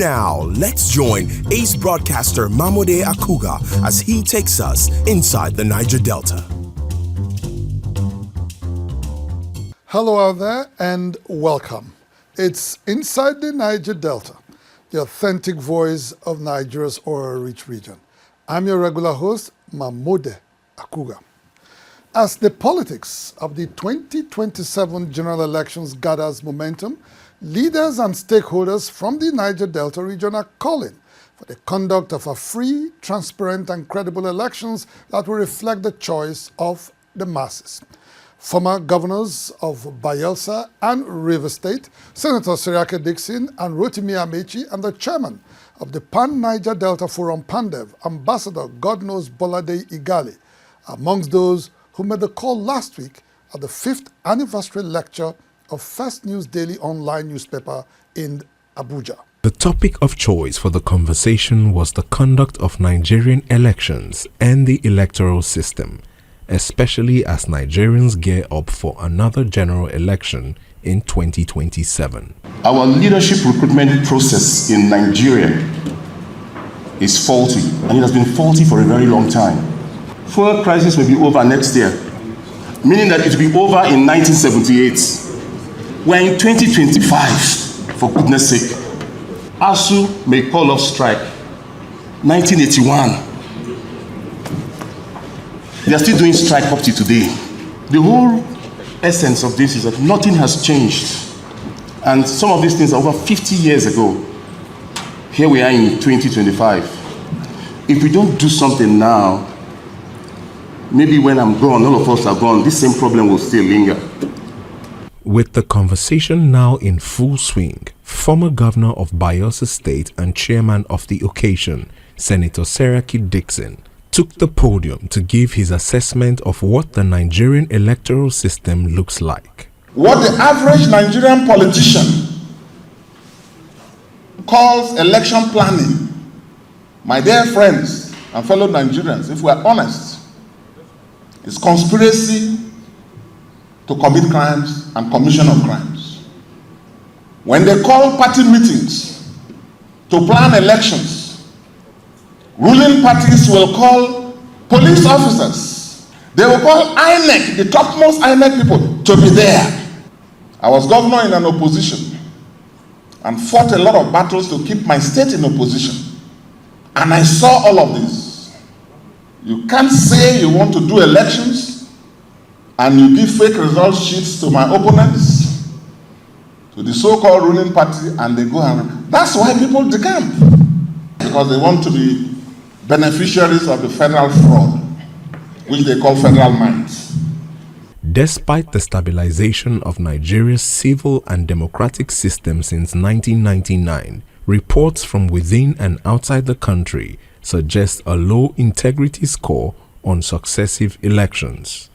Now, let's join ace broadcaster MAMODE AKUGHA as he takes us inside the Niger Delta. Hello out there and welcome. It's Inside the Niger Delta, the authentic voice of Nigeria's oil-rich region. I'm your regular host, MAMODE AKUGHA. As the politics of the 2027 general elections gathers momentum, leaders and stakeholders from the Niger Delta region are calling for the conduct of a free, transparent, and credible elections that will reflect the choice of the masses. Former governors of Bayelsa and Rivers State, Senator Seriake Dickson and Rotimi Amechi, and the chairman of the Pan-Niger Delta Forum, PANDEV, Ambassador Godknows Bolade Igali, amongst those who made the call last week at the 5th anniversary lecture of First News Daily online newspaper in AKUGHA. The topic of choice for the conversation was the conduct of Nigerian elections and the electoral system, especially as Nigerians gear up for another general election in 2027. Our leadership recruitment process in Nigeria is faulty, and it has been faulty for a very long time. Fuel crisis will be over next year, meaning that it will be over in 1978. We're in 2025, for goodness sake. ASU may call off strike. 1981. They are still doing strike up to today. The whole essence of this is that nothing has changed. And some of these things are over 50 years ago. Here we are in 2025. If we don't do something now, maybe when I'm gone, all of us are gone, this same problem will still linger. With the conversation now in full swing, former governor of Bayelsa State and chairman of the occasion, Senator Seriake Dickson, took the podium to give his assessment of what the Nigerian electoral system looks like. What the average Nigerian politician calls election planning, my dear friends and fellow Nigerians, if we are honest, is conspiracy to commit crimes and commission of crimes. When they call party meetings to plan elections, ruling parties will call police officers. They will call INEC, the topmost INEC people, to be there. I was governor in an opposition and fought a lot of battles to keep my state in opposition. And I saw all of this. You can't say you want to do elections and you give fake result sheets to my opponents, to the so-called ruling party, and they go and... That's why people decamp, because they want to be beneficiaries of the federal fraud, which they call federal mines. Despite the stabilization of Nigeria's civil and democratic system since 1999, reports from within and outside the country suggest a low integrity score on successive elections.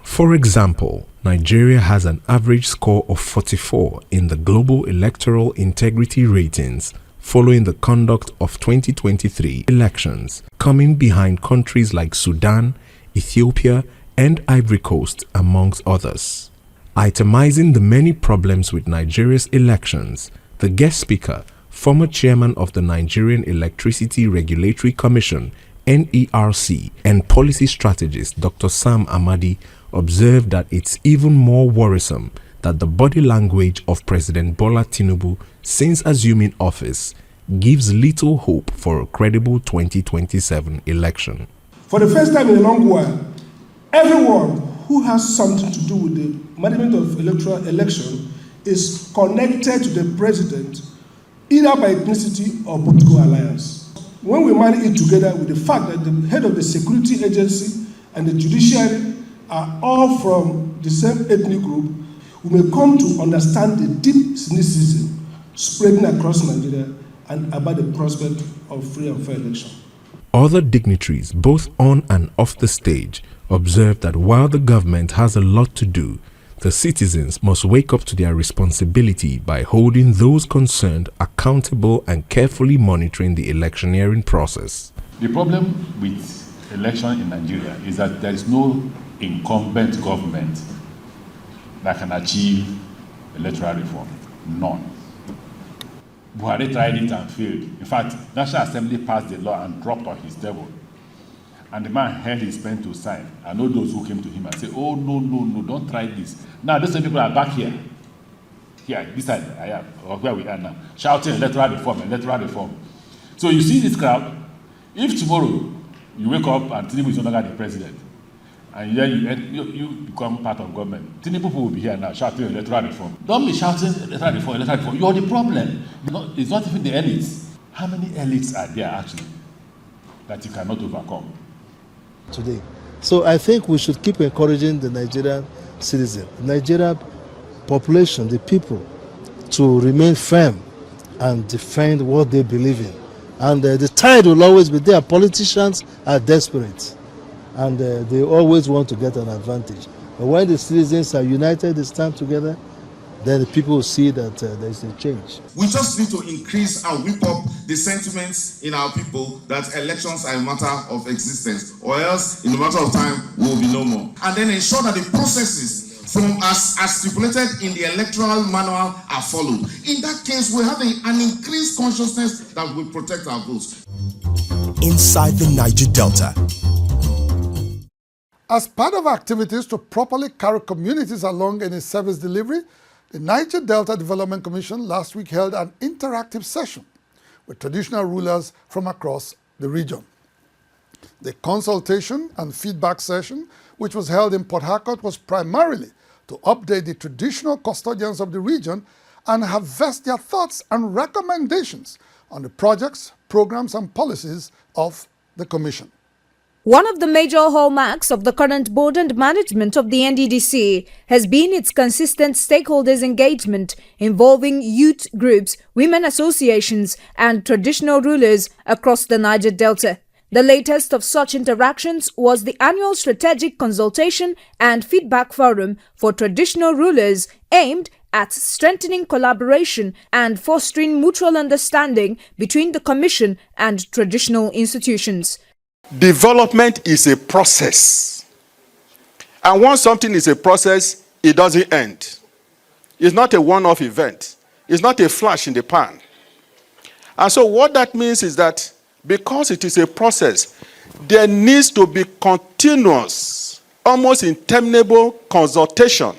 For example, Nigeria has an average score of 44 in the Global Electoral Integrity Ratings following the conduct of 2023 elections, coming behind countries like Sudan, Ethiopia, and Ivory Coast, amongst others. Itemizing the many problems with Nigeria's elections, the guest speaker, former chairman of the Nigerian Electricity Regulatory Commission, NERC, and policy strategist Dr. Sam Amadi, observed that it's even more worrisome that the body language of President Bola Tinubu since assuming office gives little hope for a credible 2027 election. For the first time in a long while, everyone who has something to do with the management of electoral election is connected to the president, either by ethnicity or political alliance. When we marry it together with the fact that the head of the security agency and the judiciary are all from the same ethnic group, we may come to understand the deep cynicism spreading across Nigeria and about the prospect of free and fair election. Other dignitaries, both on and off the stage, observed that while the government has a lot to do, the citizens must wake up to their responsibility by holding those concerned accountable and carefully monitoring the electioneering process. The problem with election in Nigeria is that there is no incumbent government that can achieve electoral reform. None. Buhari tried it and failed. In fact, National Assembly passed the law and dropped on his devil. And the man held his pen to sign. And all those who came to him and said, oh, no, don't try this. Now, those same people are back here. Here, this side, I am, or where we are now, shouting electoral reform. So you see this crowd. If tomorrow you wake up and Tinubu is no longer the president, and then you become part of government, Tinubu will be here now shouting electoral reform. Don't be shouting electoral reform. You're the problem. It's not even the elites. How many elites are there actually that you cannot overcome? Today. So I think we should keep encouraging the Nigerian citizen, Nigerian population, the people, to remain firm and defend what they believe in. And the tide will always be there. Politicians are desperate and they always want to get an advantage. But when the citizens are united, they stand together, then the people will see that there is a change. We just need to increase and whip up the sentiments in our people that elections are a matter of existence, or else in a matter of time we will be no more. And then ensure that the processes from as stipulated in the electoral manual are followed. In that case, we have an increased consciousness that will protect our votes. Inside the Niger Delta. As part of activities to properly carry communities along in its service delivery, the Niger Delta Development Commission last week held an interactive session with traditional rulers from across the region. The consultation and feedback session, which was held in Port Harcourt, was primarily to update the traditional custodians of the region and harvest their thoughts and recommendations on the projects, programs, and policies of the Commission. One of the major hallmarks of the current board and management of the NDDC has been its consistent stakeholders engagement involving youth groups, women associations, and traditional rulers across the Niger Delta. The latest of such interactions was the annual Strategic Consultation and Feedback Forum for Traditional Rulers aimed at strengthening collaboration and fostering mutual understanding between the Commission and traditional institutions. Development is a process. And once something is a process, it doesn't end. It's not a one-off event. It's not a flash in the pan. And so what that means is that because it is a process, there needs to be continuous, almost interminable consultation,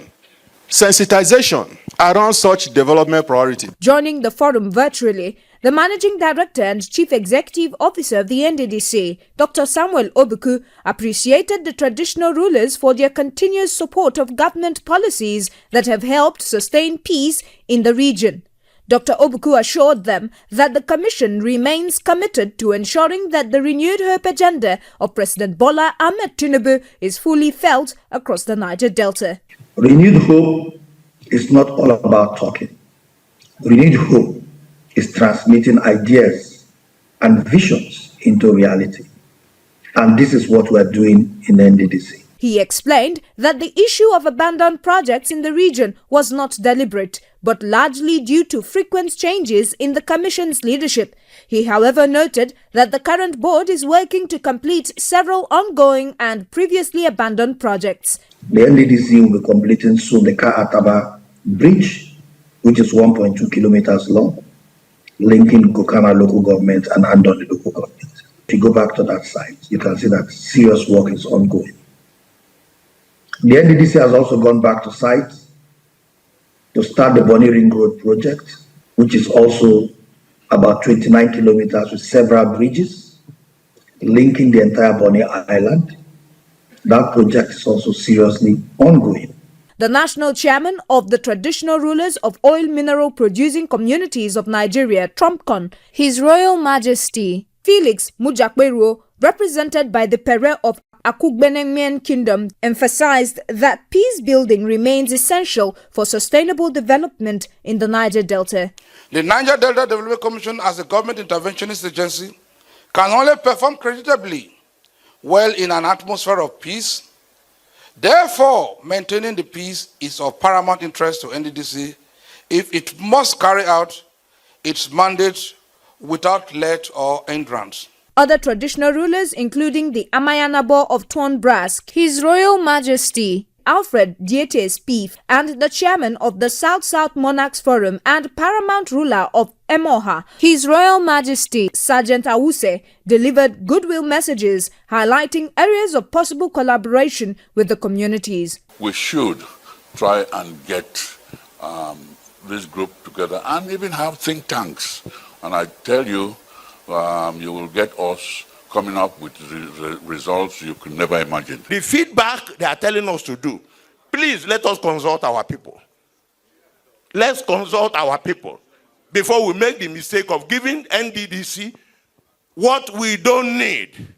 sensitization around such development priority. Joining the forum virtually, the Managing Director and Chief Executive Officer of the NDDC, Dr. Samuel Obuku, appreciated the traditional rulers for their continuous support of government policies that have helped sustain peace in the region. Dr. Obuku assured them that the Commission remains committed to ensuring that the renewed hope agenda of President Bola Ahmed Tinubu is fully felt across the Niger Delta. Renewed hope is not all about talking. Renewed hope is transmitting ideas and visions into reality. And this is what we're doing in NDDC. He explained that the issue of abandoned projects in the region was not deliberate, but largely due to frequent changes in the Commission's leadership. He, however, noted that the current board is working to complete several ongoing and previously abandoned projects. The NDDC will be completing soon the Ka-Ataba Bridge, which is 1.2 kilometers long, linking Kokana local government and Andoni local government. If you go back to that site, you can see that serious work is ongoing. The NDDC has also gone back to site to start the Bonny Ring Road project, which is also about 29 kilometers with several bridges linking the entire Bonny Island. That project is also seriously ongoing. The national chairman of the Traditional Rulers of Oil Mineral Producing Communities of Nigeria, TROMCON, His Royal Majesty Felix Mujakberuo, represented by the Pere of AKUGHA Kingdom, emphasized that peace building remains essential for sustainable development in the Niger Delta. The Niger Delta Development Commission, as a government interventionist agency, can only perform creditably well in an atmosphere of peace. Therefore, maintaining the peace is of paramount interest to NDDC if it must carry out its mandate without let or hindrance. Other traditional rulers, including the Amayanabo of Tuan Brass, His Royal Majesty Alfred Dietes Pief, and the chairman of the South-South Monarchs Forum and paramount ruler of MAMODE, His Royal Majesty Sergeant Awuse, delivered goodwill messages highlighting areas of possible collaboration with the communities. We should try and get this group together and even have think tanks. And I tell you, you will get us coming up with results you could never imagine. The feedback they are telling us to do, please let us consult our people. Let's consult our people before we make the mistake of giving NDDC what we don't need,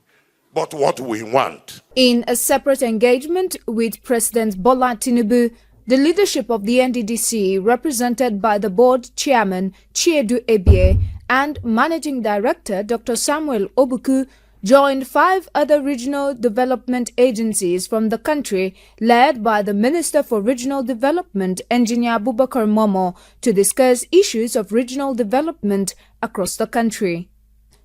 but what we want. In a separate engagement with President Bola Tinubu, the leadership of the NDDC, represented by the board chairman Chiedu Ebie and managing director Dr. Samuel Obuku, joined 5 other regional development agencies from the country led by the Minister for Regional Development, Engineer Abubakar Momo, to discuss issues of regional development across the country.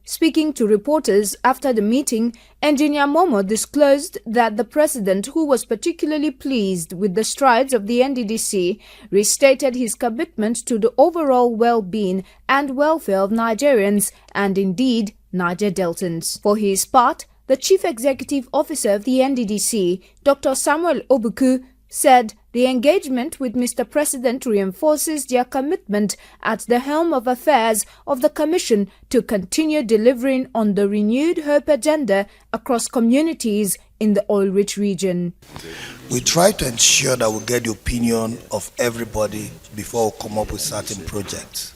Speaking to reporters after the meeting, Engineer Momo disclosed that the president, who was particularly pleased with the strides of the NDDC, restated his commitment to the overall well-being and welfare of Nigerians and indeed Niger Deltans. For his part, the Chief Executive Officer of the NDDC, Dr. Samuel Obuku, said the engagement with Mr. President reinforces their commitment at the helm of affairs of the Commission to continue delivering on the renewed hope agenda across communities in the oil-rich region. We try to ensure that we get the opinion of everybody before we come up with certain projects.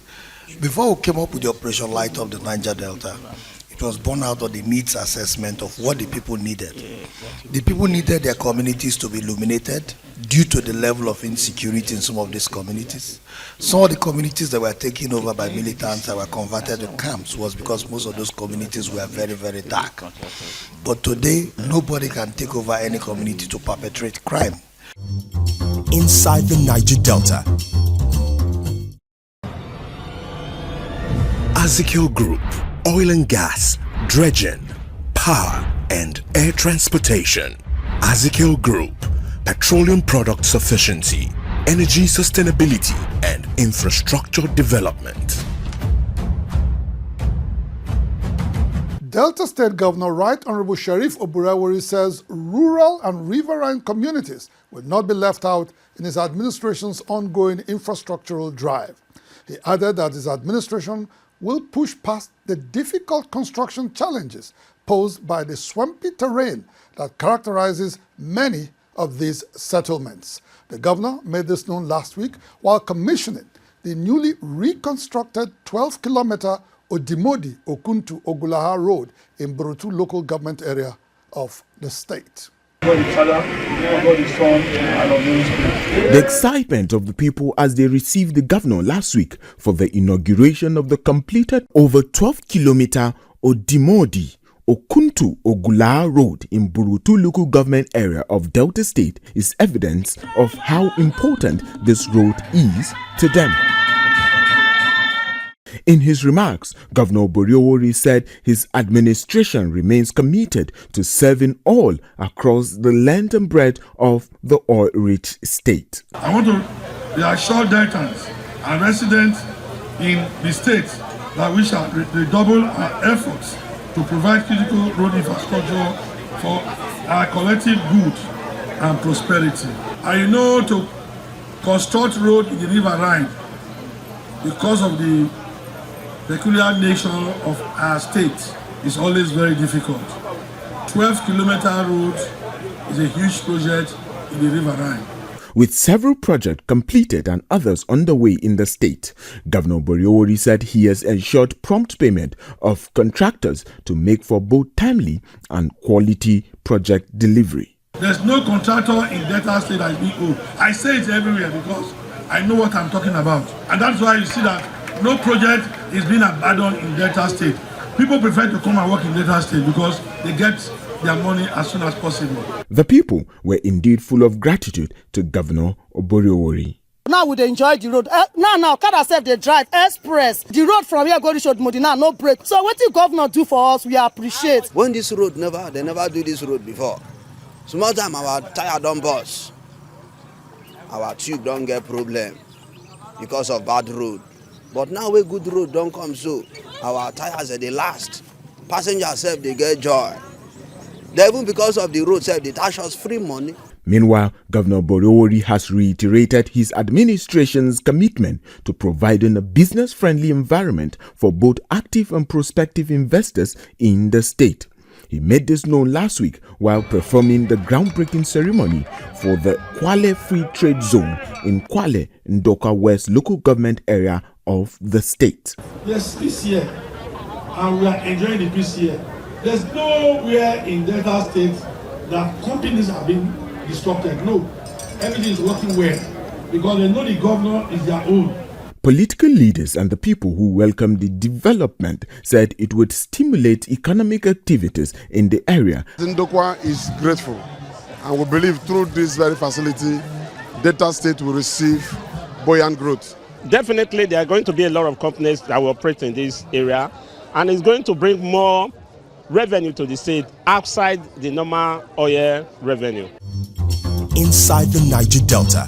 Before we came up with the Operation Light Up the Niger Delta, it was born out of the needs assessment of what the people needed. The people needed their communities to be illuminated due to the level of insecurity in some of these communities. Some of the communities that were taken over by militants that were converted to camps was because most of those communities were very, very dark. But today, nobody can take over any community to perpetrate crime. Inside the Niger Delta, Ezekiel Group, oil and gas, dredging, power and air transportation. Ezekiel Group, petroleum product sufficiency, energy sustainability and infrastructure development. Delta State Governor Right Honorable Sheriff Oburewori says rural and riverine communities will not be left out in his administration's ongoing infrastructural drive. He added that his administration will push past the difficult construction challenges posed by the swampy terrain that characterizes many of these settlements. The governor made this known last week while commissioning the newly reconstructed 12-kilometer Odimodi Okuntu Ogulaha Road in Burutu local government area of the state. The excitement of the people as they received the governor last week for the inauguration of the completed over 12-kilometer Odimodi Okuntu Ogulaha Road in Burutu local government area of Delta State is evidence of how important this road is to them. In his remarks, Governor Oburewori said his administration remains committed to serving all across the length and breadth of the oil-rich state. I want to reassure Deltans and residents in the state that we shall redouble our efforts to provide critical road infrastructure for our collective good and prosperity. I know to construct road in the River Rhine because of the peculiar nature of our state is always very difficult. 12-kilometer road is a huge project in the River Rhine. With several projects completed and others underway in the state, Governor Oburewori said he has ensured prompt payment of contractors to make for both timely and quality project delivery. There's no contractor in Delta State that is being owed. I say it everywhere because I know what I'm talking about. And that's why you see that no project is being abandoned in Delta State. People prefer to come and work in Delta State because they get their money as soon as possible. The people were indeed full of gratitude to Governor Oburewori. Now we enjoy the road. Now, Kada said they drive express. The road from here going to Shodmodi now no break. So what the governor do for us, we appreciate. When this road they never do this road before. Small time our tire don't bust. our tube don't get problem because of bad road. But now we good road don't come so, our tires are the last. Passengers sef they get joy. Even because of the road sef they dash us free money. Meanwhile, Governor Borowori has reiterated his administration's commitment to providing a business-friendly environment for both active and prospective investors in the state. He made this known last week while performing the groundbreaking ceremony for the Kwale Free Trade Zone in Kwale, Ndoka West local government area of the state. Yes, peace here, and we are enjoying the peace here. There's nowhere in Delta State that companies have been disrupted. No, everything is working well because they know the governor is their own. Political leaders and the people who welcomed the development said it would stimulate economic activities in the area. Ndokwa is grateful, and we believe through this very facility, Delta State will receive buoyant growth. Definitely, there are going to be a lot of companies that will operate in this area, and it's going to bring more revenue to the state outside the normal oil revenue. Inside the Niger Delta.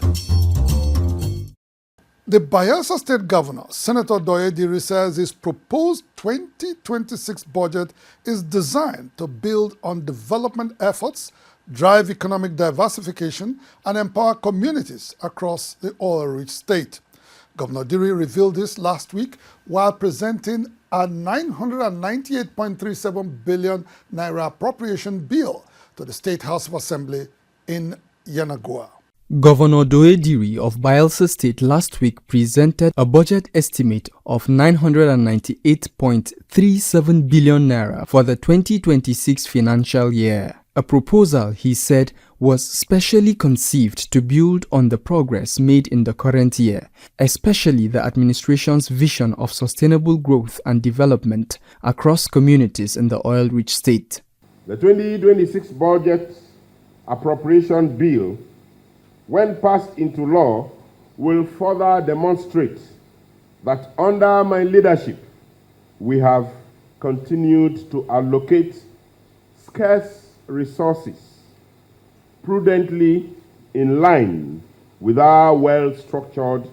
The Bayelsa State Governor, Senator Doye Diri, says his proposed 2026 budget is designed to build on development efforts, drive economic diversification, and empower communities across the oil-rich state. Governor Diri revealed this last week while presenting a 998.37 billion naira appropriation bill to the State House of Assembly in Yenagoa. Governor Doye Diri of Bayelsa State last week presented a budget estimate of 998.37 billion naira for the 2026 financial year. A proposal, he said, was specially conceived to build on the progress made in the current year, especially the administration's vision of sustainable growth and development across communities in the oil-rich state. The 2026 budget appropriation bill, when passed into law, will further demonstrate that under my leadership, we have continued to allocate scarce resources prudently in line with our well-structured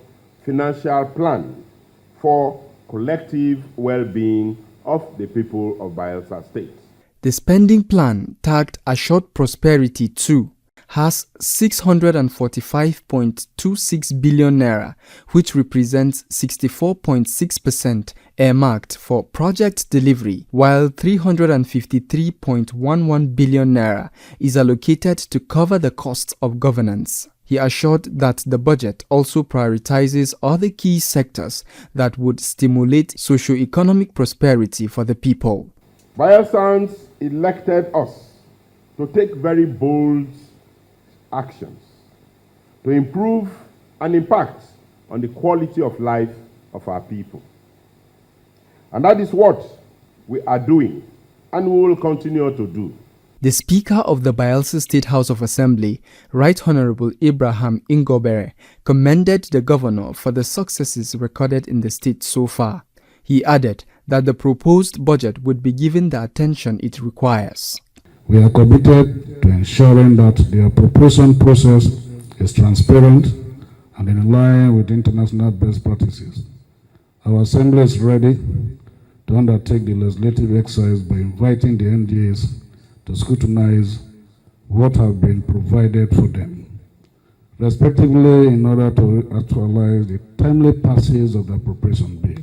financial plan for collective well-being of the people of Bayelsa State. The spending plan, tagged Assured Prosperity 2, has 645.26 billion naira, which represents 64.6% earmarked for project delivery, while 353.11 billion naira is allocated to cover the costs of governance. He assured that the budget also prioritizes other key sectors that would stimulate socio-economic prosperity for the people. Bayelsans elected us to take very bold actions to improve and impact on the quality of life of our people. And that is what we are doing and we will continue to do. The Speaker of the Bayelsa State House of Assembly, Right Honorable Abraham Ingobere, commended the governor for the successes recorded in the state so far. He added that the proposed budget would be given the attention it requires. We are committed to ensuring that the appropriation process is transparent and in line with international best practices. Our Assembly is ready to undertake the legislative exercise by inviting the NDAs to scrutinize what have been provided for them, respectively, in order to actualize the timely passage of the appropriation bill.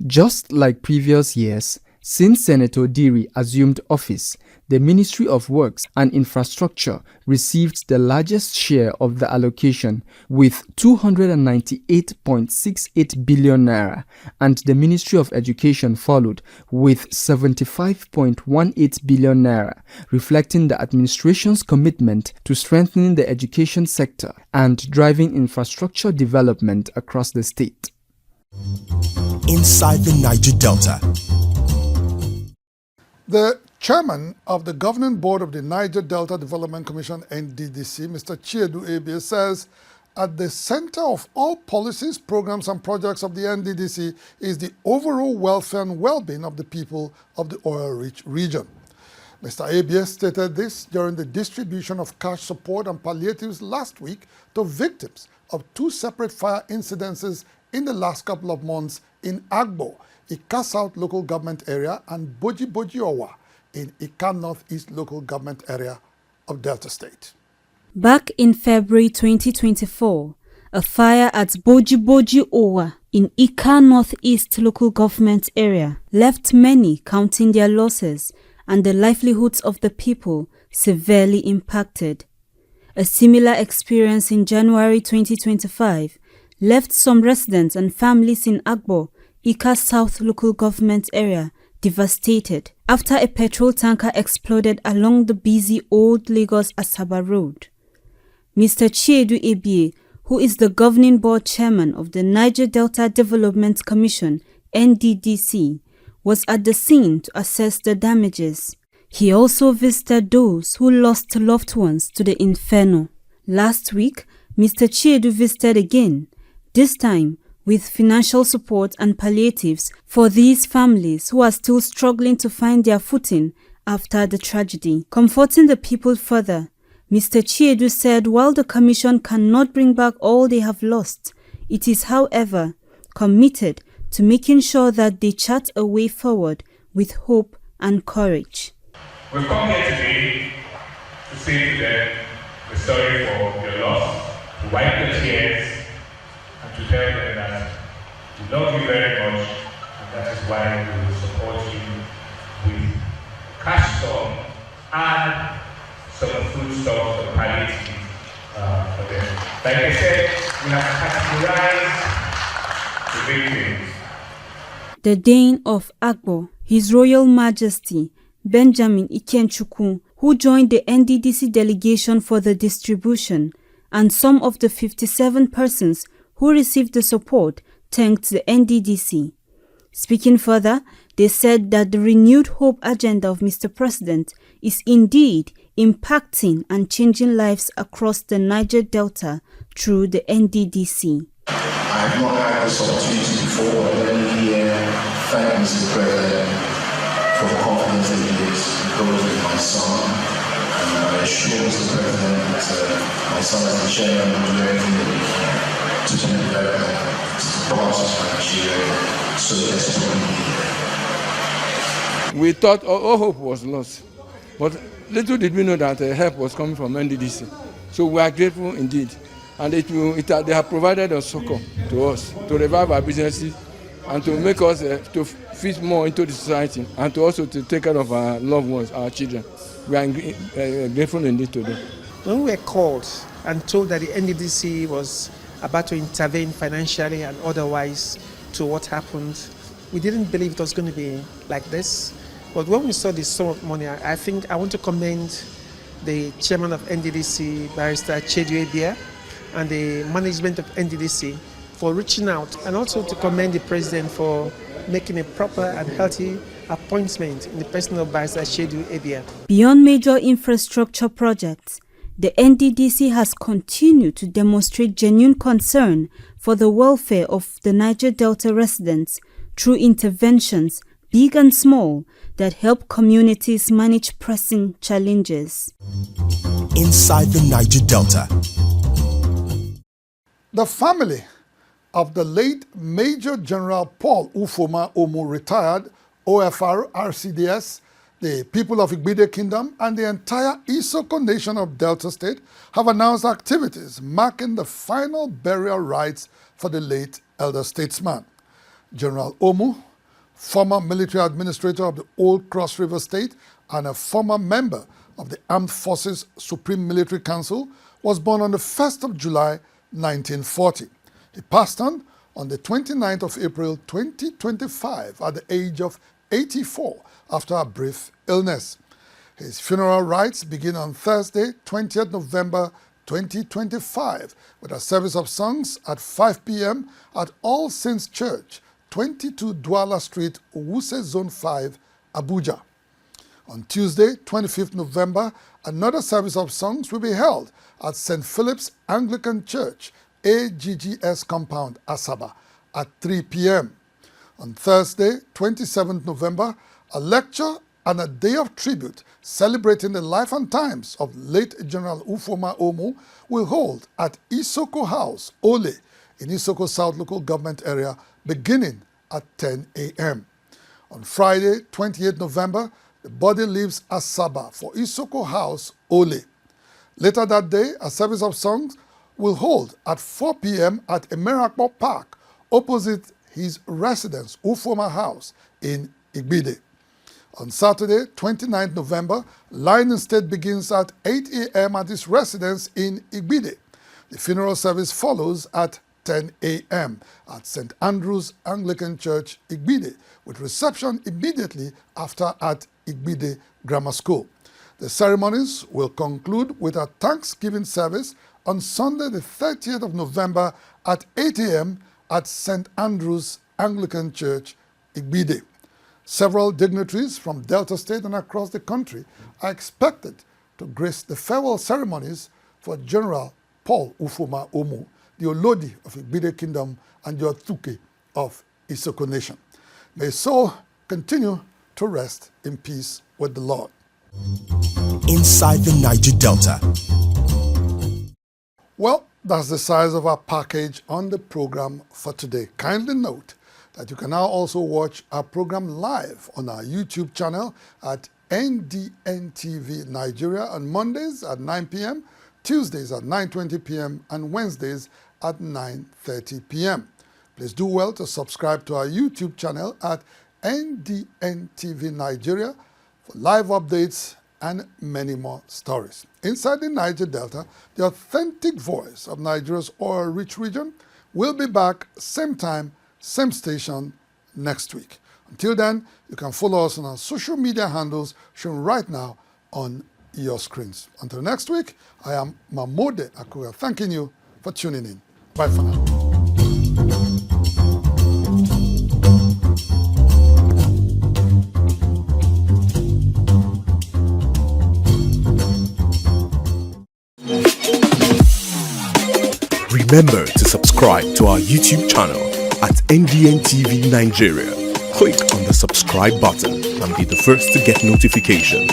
Just like previous years, since Senator Diri assumed office, the Ministry of Works and Infrastructure received the largest share of the allocation with 298.68 billion naira, and the Ministry of Education followed with 75.18 billion naira, reflecting the administration's commitment to strengthening the education sector and driving infrastructure development across the state. Inside the Niger Delta. The chairman of the governing board of the Niger Delta Development Commission, NDDC, Mr. Chiedu Ebie, says at the center of all policies, programs, and projects of the NDDC is the overall welfare and well-being of the people of the oil-rich region. Mr. ABS stated this during the distribution of cash support and palliatives last week to victims of two separate fire incidences in the last couple of months in Agbo, Ika South local government area, and Boji Owa in Ika Northeast local government area of Delta State. Back in February 2024, a fire at Boji Owa in Ika Northeast local government area left many counting their losses and the livelihoods of the people severely impacted. A similar experience in January 2025 left some residents and families in Agbo, Ika South local government area, devastated after a petrol tanker exploded along the busy old Lagos-Asaba road. Mr. Chiedu Ebie, who is the governing board chairman of the Niger Delta Development Commission, NDDC, was at the scene to assess the damages. He also visited those who lost loved ones to the inferno. Last week, Mr. Chiedu visited again, this time with financial support and palliatives for these families who are still struggling to find their footing after the tragedy. Comforting the people further, Mr. Chiedu said while the Commission cannot bring back all they have lost, it is, however, committed to making sure that they chart a way forward with hope and courage. We've come here today to say to them, we're sorry for your loss, to wipe the tears, and to tell them that we love you very much, and that is why we will support you with cash sum and some foodstuffs or palliatives for them. Like I said, we have categorized the victims. The Dane of Agbo, His Royal Majesty Benjamin Ikenchukwu, who joined the NDDC delegation for the distribution, and some of the 57 persons who received the support thanked the NDDC. Speaking further, they said that the renewed hope agenda of Mr. President is indeed impacting and changing lives across the Niger Delta through the NDDC. I have not had this opportunity before, but let me here thank Mr. President for the confidence that he has imposed in my son. And I assure Mr. President that my son as the chairman will do everything that he can to develop the process for Nigeria so desperately needed. We thought all hope was lost, but little did we know that help was coming from NDDC. So we are grateful indeed. And they have provided a succor to us to revive our businesses and to make us to fit more into the society and to also to take care of our loved ones, our children. We are grateful indeed to them. When we were called and told that the NDDC was about to intervene financially and otherwise to what happened, we didn't believe it was going to be like this. But when we saw the sum of money, I think I want to commend the chairman of NDDC, Barrister Chiedu Ebie, and the management of NDDC for reaching out, and also to commend the president for making a proper and healthy appointment in the person of Barrister Chiedu Ebie. Beyond major infrastructure projects, the NDDC has continued to demonstrate genuine concern for the welfare of the Niger Delta residents through interventions, big and small, that help communities manage pressing challenges. Inside the Niger Delta. The family of the late Major General Paul Ufoma Omu, retired OFR RCDS, the people of Igbide Kingdom, and the entire Isoko Nation of Delta State have announced activities marking the final burial rites for the late elder statesman. General Omu, former military administrator of the Old Cross River State and a former member of the Armed Forces Supreme Military Council, was born on the 1st of July 1940. He passed on the 29th of April 2025 at the age of 84 after a brief illness. His funeral rites begin on Thursday, 20th November 2025 with a service of songs at 5 p.m. at All Saints Church, 22 Douala Street, Wuse Zone 5, Abuja. On Tuesday, 25th November, another service of songs will be held at St. Philip's Anglican Church, AGGS Compound, Asaba, at 3 p.m. On Thursday, 27th November, a lecture and a day of tribute celebrating the life and times of late General Ufoma Omu will hold at Isoko House, Ole, in Isoko South Local Government Area, beginning at 10 a.m. On Friday, 28 November, the body leaves Asaba for Isoko House, Ole. Later that day, a service of songs will hold at 4 p.m. at Emerakpo Park, opposite his residence, Ufoma House, in Igbide. On Saturday, 29 November, line in state begins at 8 a.m. at his residence in Igbide. The funeral service follows at 10 a.m. at St. Andrew's Anglican Church, Igbide, with reception immediately after at Igbide Grammar School. The ceremonies will conclude with a Thanksgiving service on Sunday, the 30th of November at 8 a.m. at St. Andrew's Anglican Church, Igbide. Several dignitaries from Delta State and across the country are expected to grace the farewell ceremonies for General Paul Ufoma Omu, the Olodi of Igbide Kingdom and the Otuke of Isoko Nation. May his soul continue to rest in peace with the Lord. Inside the Niger Delta. Well, that's the size of our package on the program for today. Kindly note that you can now also watch our program live on our YouTube channel at NDNTV Nigeria on Mondays at 9 p.m., Tuesdays at 9:20 p.m., and Wednesdays at 9:30 p.m. Please do well to subscribe to our YouTube channel at NDNTV Nigeria for live updates and many more stories. Inside the Niger Delta, the authentic voice of Nigeria's oil-rich region will be back same time, same station next week. Until then, you can follow us on our social media handles shown right now on your screens. Until next week, I am MAMODE AKUGHA thanking you for tuning in. Bye for now. Remember to subscribe to our YouTube channel at NDNTV Nigeria. Click on the subscribe button and be the first to get notifications.